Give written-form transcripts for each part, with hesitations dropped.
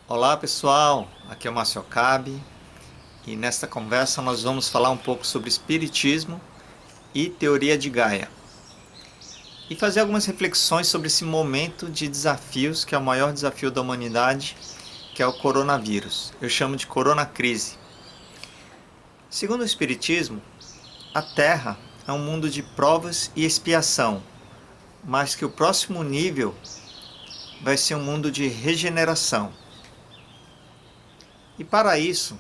Olá pessoal, aqui é o Márcio Okabe e nesta conversa nós vamos falar um pouco sobre espiritismo e teoria de Gaia e fazer algumas reflexões sobre esse momento de desafios que é o maior desafio da humanidade, que é o coronavírus. Eu chamo de coronacrise. Segundo o espiritismo, a Terra é um mundo de provas e expiação, mas que o próximo nível vai ser um mundo de regeneração. E para isso,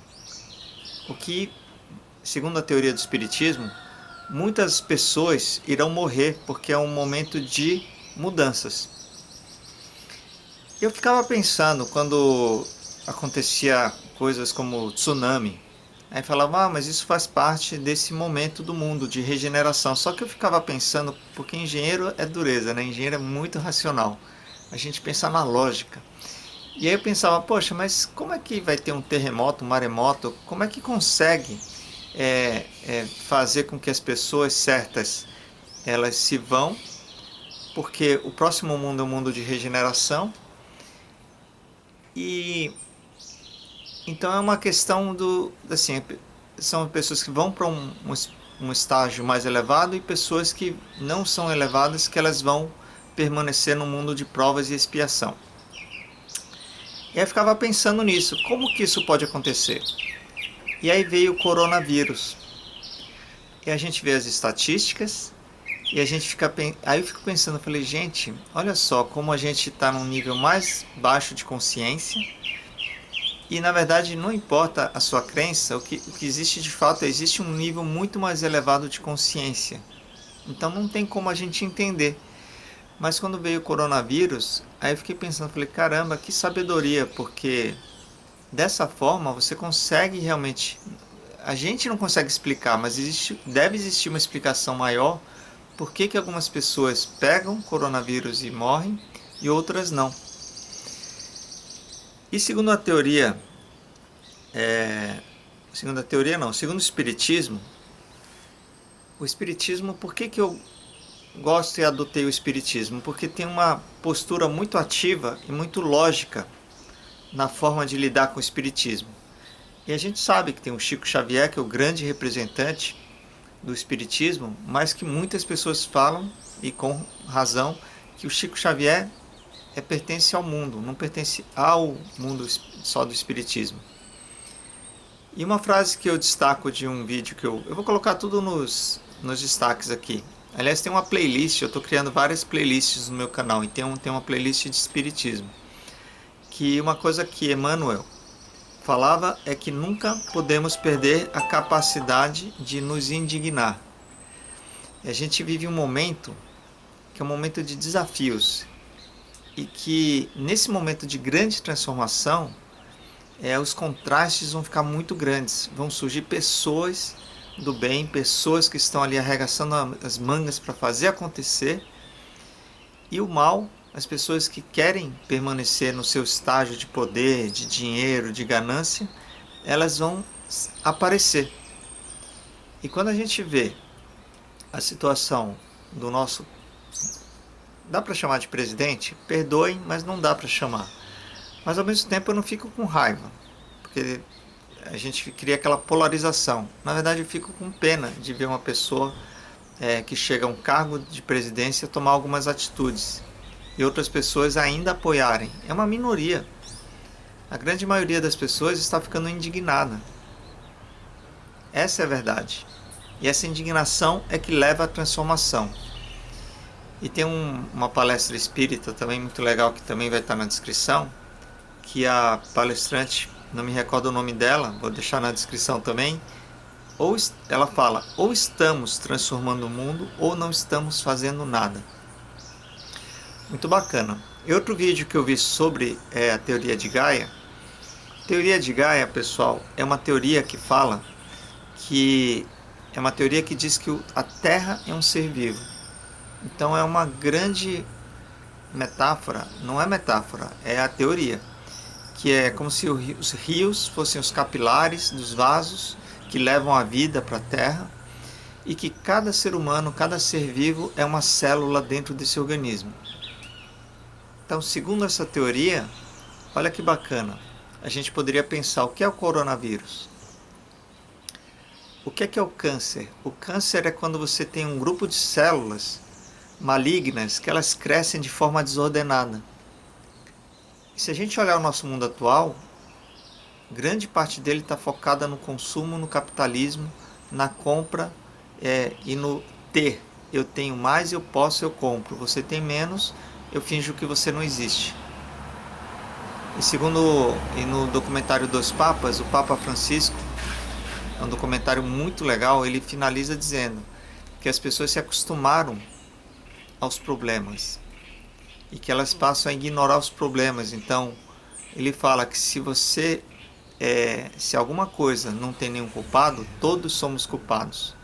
o que, segundo a teoria do espiritismo, muitas pessoas irão morrer porque é um momento de mudanças. Eu ficava pensando quando acontecia coisas como tsunami, aí falava, mas isso faz parte desse momento do mundo de regeneração. Só que eu ficava pensando, porque engenheiro é dureza, né? Engenheiro é muito racional. A gente pensa na lógica. E aí eu pensava, poxa, mas como é que vai ter um terremoto, um maremoto? Como é que consegue fazer com que as pessoas certas elas se vão? Porque o próximo mundo é um mundo de regeneração e então é uma questão do assim, são pessoas que vão para um estágio mais elevado e pessoas que não são elevadas que elas vão permanecer no mundo de provas e expiação. E aí eu ficava pensando nisso, como que isso pode acontecer? E aí veio o coronavírus. E a gente vê as estatísticas e a gente fica. Aí eu fico pensando, eu falei, gente, olha só como a gente está num nível mais baixo de consciência. E na verdade não importa a sua crença, o que existe de fato, existe um nível muito mais elevado de consciência. Então não tem como a gente entender. Mas quando veio o coronavírus, aí eu fiquei pensando, falei, caramba, que sabedoria, porque dessa forma você consegue realmente. A gente não consegue explicar, mas deve existir uma explicação maior por que algumas pessoas pegam coronavírus e morrem e outras não. E segundo o espiritismo, por que eu gosto e adotei o espiritismo? Porque tem uma postura muito ativa e muito lógica na forma de lidar com o espiritismo. E a gente sabe que tem o Chico Xavier, que é o grande representante do espiritismo, mas que muitas pessoas falam, e com razão, que o Chico Xavier pertence ao mundo, não pertence ao mundo só do espiritismo. E uma frase que eu destaco de um vídeo que eu vou colocar tudo nos destaques aqui. Aliás, tem uma playlist, eu estou criando várias playlists no meu canal, e tem uma playlist de espiritismo. Que uma coisa que Emmanuel falava é que nunca podemos perder a capacidade de nos indignar. E a gente vive um momento que é um momento de desafios e que nesse momento de grande transformação os contrastes vão ficar muito grandes, vão surgir pessoas do bem, pessoas que estão ali arregaçando as mangas para fazer acontecer, e o mal, as pessoas que querem permanecer no seu estágio de poder, de dinheiro, de ganância, elas vão aparecer. E quando a gente vê a situação do nosso, dá para chamar de presidente? Perdoem, mas não dá para chamar. Mas ao mesmo tempo eu não fico com raiva, porque a gente cria aquela polarização. Na verdade eu fico com pena de ver uma pessoa que chega a um cargo de presidência tomar algumas atitudes e outras pessoas ainda apoiarem. É uma minoria. A grande maioria das pessoas está ficando indignada. Essa é a verdade. E essa indignação é que leva à transformação. E tem uma palestra espírita também muito legal que também vai estar na descrição, que a palestrante, não me recordo o nome dela, vou deixar na descrição também, ela fala, ou estamos transformando o mundo ou não estamos fazendo nada. Muito bacana. E outro vídeo que eu vi sobre a teoria de Gaia. Teoria de Gaia, pessoal, é uma teoria que fala que é uma teoria que diz que a Terra é um ser vivo. Então é uma grande metáfora, não é metáfora, é a teoria, que é como se os rios fossem os capilares dos vasos que levam a vida para a Terra e que cada ser humano, cada ser vivo é uma célula dentro desse organismo. Então, segundo essa teoria, olha que bacana, a gente poderia pensar: o que é o coronavírus? O que é o câncer? O câncer é quando você tem um grupo de células malignas que elas crescem de forma desordenada. E se a gente olhar o nosso mundo atual, grande parte dele está focada no consumo, no capitalismo, na compra e no ter. Eu tenho mais, eu posso, eu compro. Você tem menos, eu finjo que você não existe. E no documentário dos Papas, o Papa Francisco, é um documentário muito legal, ele finaliza dizendo que as pessoas se acostumaram aos problemas e que elas passam a ignorar os problemas. Então, ele fala que se alguma coisa não tem nenhum culpado, todos somos culpados.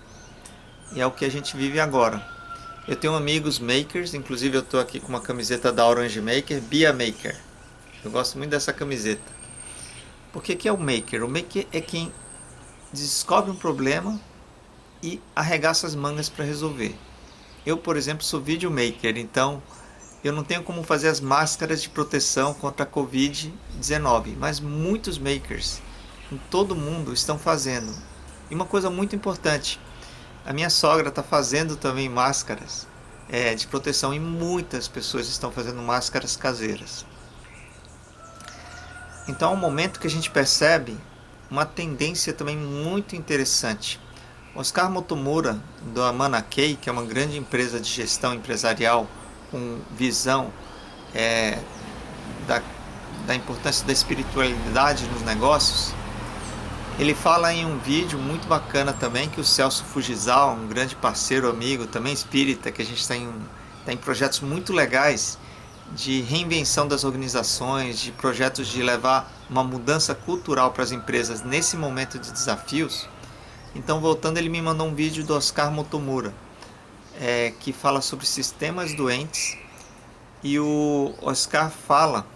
E é o que a gente vive agora. Eu tenho amigos makers, inclusive eu estou aqui com uma camiseta da Orange Maker, Be a Maker. Eu gosto muito dessa camiseta. Porque que é o maker? O maker é quem descobre um problema e arregaça as mangas para resolver. Eu, por exemplo, sou videomaker, então eu não tenho como fazer as máscaras de proteção contra a Covid-19, mas muitos makers em todo o mundo estão fazendo. E uma coisa muito importante, a minha sogra está fazendo também máscaras de proteção e muitas pessoas estão fazendo máscaras caseiras. Então é um momento que a gente percebe uma tendência também muito interessante. Oscar Motomura, da Manakei, que é uma grande empresa de gestão empresarial com visão da importância da espiritualidade nos negócios, ele fala em um vídeo muito bacana também que o Celso Fujizal, um grande parceiro, amigo, também espírita, que a gente está em projetos muito legais de reinvenção das organizações, de projetos de levar uma mudança cultural para as empresas nesse momento de desafios. Então, voltando, ele me mandou um vídeo do Oscar Motomura, que fala sobre sistemas doentes, e o Oscar fala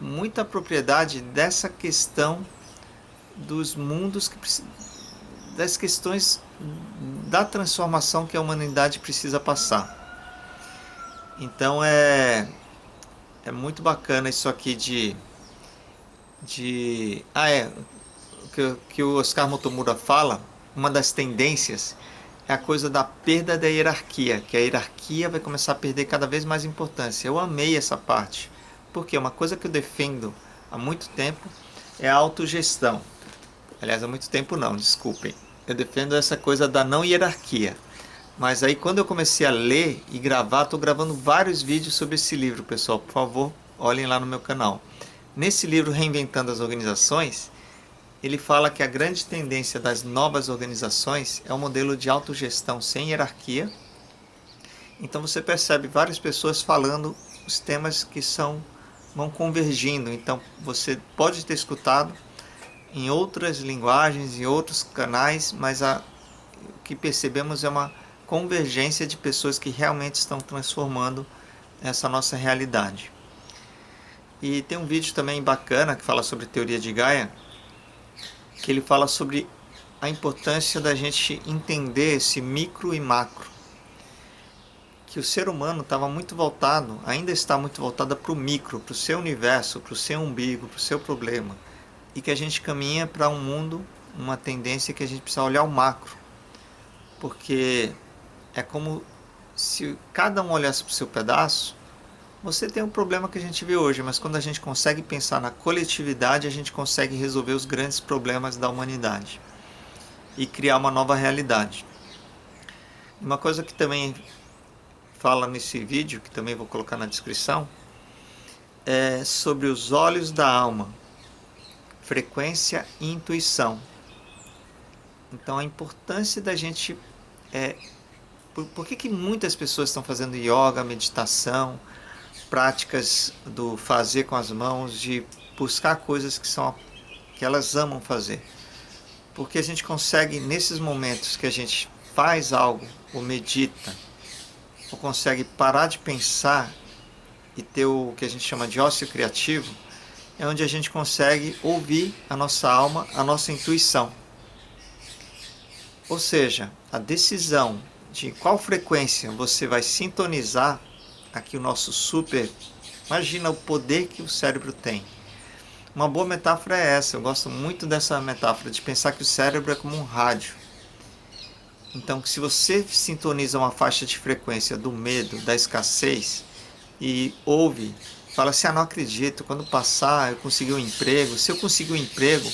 muita propriedade dessa questão dos mundos, das questões da transformação que a humanidade precisa passar. Então é muito bacana isso aqui que o Oscar Motomura fala, uma das tendências é a coisa da perda da hierarquia, que a hierarquia vai começar a perder cada vez mais importância. Eu amei essa parte, porque uma coisa que eu defendo há muito tempo é a autogestão. Aliás, há muito tempo não, desculpem. Eu defendo essa coisa da não hierarquia. Mas aí quando eu comecei a ler e gravar, estou gravando vários vídeos sobre esse livro, pessoal. Por favor, olhem lá no meu canal. Nesse livro, Reinventando as Organizações, ele fala que a grande tendência das novas organizações é o modelo de autogestão sem hierarquia. Então você percebe várias pessoas falando os temas que vão convergindo. Então você pode ter escutado em outras linguagens, em outros canais, mas o que percebemos é uma convergência de pessoas que realmente estão transformando essa nossa realidade. E tem um vídeo também bacana que fala sobre teoria de Gaia, que ele fala sobre a importância da gente entender esse micro e macro. Que o ser humano estava muito voltado, ainda está muito voltado para o micro, para o seu universo, para o seu umbigo, para o seu problema. E que a gente caminha para um mundo, uma tendência que a gente precisa olhar o macro. Porque é como se cada um olhasse para o seu pedaço. Você tem um problema que a gente vê hoje, mas quando a gente consegue pensar na coletividade, a gente consegue resolver os grandes problemas da humanidade e criar uma nova realidade. Uma coisa que também fala nesse vídeo, que também vou colocar na descrição, é sobre os olhos da alma, frequência e intuição. Então a importância da gente... por que muitas pessoas estão fazendo yoga, meditação, práticas do fazer com as mãos, de buscar coisas que elas amam fazer? Porque a gente consegue, nesses momentos que a gente faz algo, ou medita, ou consegue parar de pensar e ter o que a gente chama de ócio criativo, é onde a gente consegue ouvir a nossa alma, a nossa intuição. Ou seja, a decisão de qual frequência você vai sintonizar aqui o nosso super... Imagina o poder que o cérebro tem. Uma boa metáfora é essa. Eu gosto muito dessa metáfora de pensar que o cérebro é como um rádio. Então, se você sintoniza uma faixa de frequência do medo, da escassez e ouve, fala assim: não acredito, quando passar eu consegui um emprego, se eu conseguir um emprego,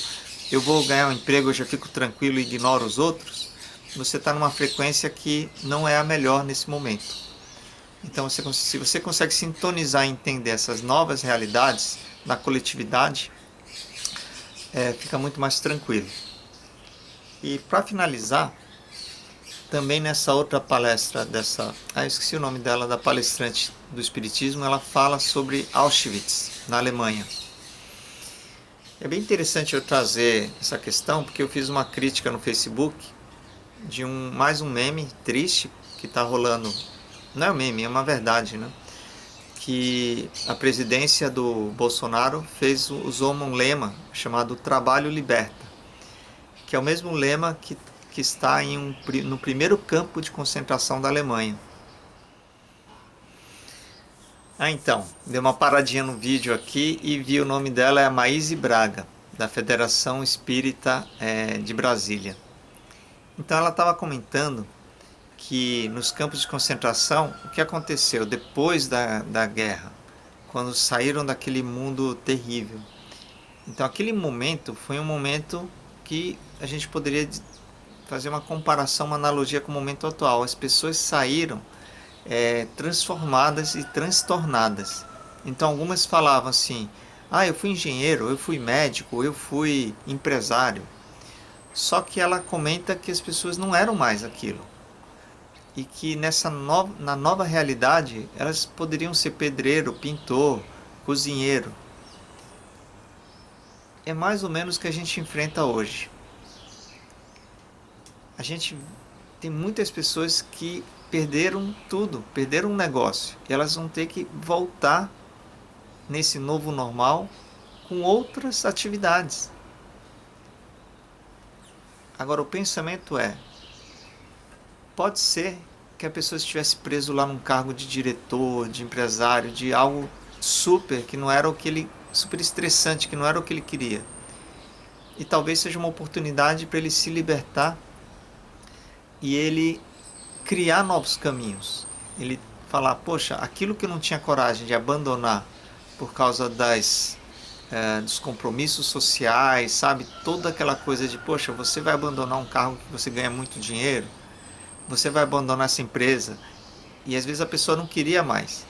eu vou ganhar um emprego, eu já fico tranquilo e ignoro os outros. Você está numa frequência que não é a melhor nesse momento. Então, se você consegue sintonizar e entender essas novas realidades na coletividade, fica muito mais tranquilo. E para finalizar, também nessa outra palestra eu esqueci o nome dela, da palestrante do Espiritismo, ela fala sobre Auschwitz, na Alemanha. É bem interessante eu trazer essa questão, porque eu fiz uma crítica no Facebook de mais um meme triste que está rolando. Não é um meme, é uma verdade, né? Que a presidência do Bolsonaro usou um lema chamado Trabalho Liberta, que é o mesmo lema que está no primeiro campo de concentração da Alemanha. Então, dei uma paradinha no vídeo aqui e vi o nome dela, é a Maíse Braga, da Federação Espírita de Brasília. Então ela estava comentando que nos campos de concentração, o que aconteceu depois da guerra, quando saíram daquele mundo terrível. Então aquele momento foi um momento que a gente poderia fazer uma comparação, uma analogia com o momento atual. As pessoas saíram transformadas e transtornadas. Então algumas falavam assim: eu fui engenheiro, eu fui médico, eu fui empresário. Só que ela comenta que as pessoas não eram mais aquilo. E que na nova realidade elas poderiam ser pedreiro, pintor, cozinheiro. É mais ou menos o que a gente enfrenta hoje. A gente tem muitas pessoas que perderam tudo, perderam um negócio. E elas vão ter que voltar nesse novo normal com outras atividades. Agora, o pensamento pode ser que a pessoa estivesse preso lá num cargo de diretor, de empresário, de algo super, que não era super estressante, que não era o que ele queria. E talvez seja uma oportunidade para ele se libertar e ele criar novos caminhos. Ele falar: poxa, aquilo que eu não tinha coragem de abandonar por causa dos compromissos sociais, sabe? Toda aquela coisa de, poxa, você vai abandonar um cargo que você ganha muito dinheiro, você vai abandonar essa empresa, e às vezes a pessoa não queria mais.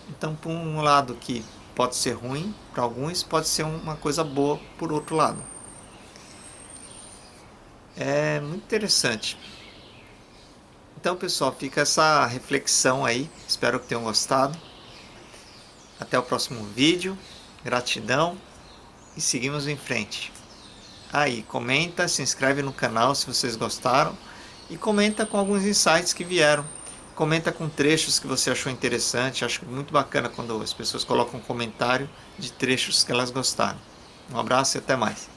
Então, por um lado que pode ser ruim para alguns, pode ser uma coisa boa por outro lado. É muito interessante. Então, pessoal, fica essa reflexão aí. Espero que tenham gostado. Até o próximo vídeo. Gratidão e seguimos em frente. Comenta, se inscreve no canal se vocês gostaram e comenta com alguns insights que vieram. Comenta com trechos que você achou interessante. Acho muito bacana quando as pessoas colocam um comentário de trechos que elas gostaram. Um abraço e até mais.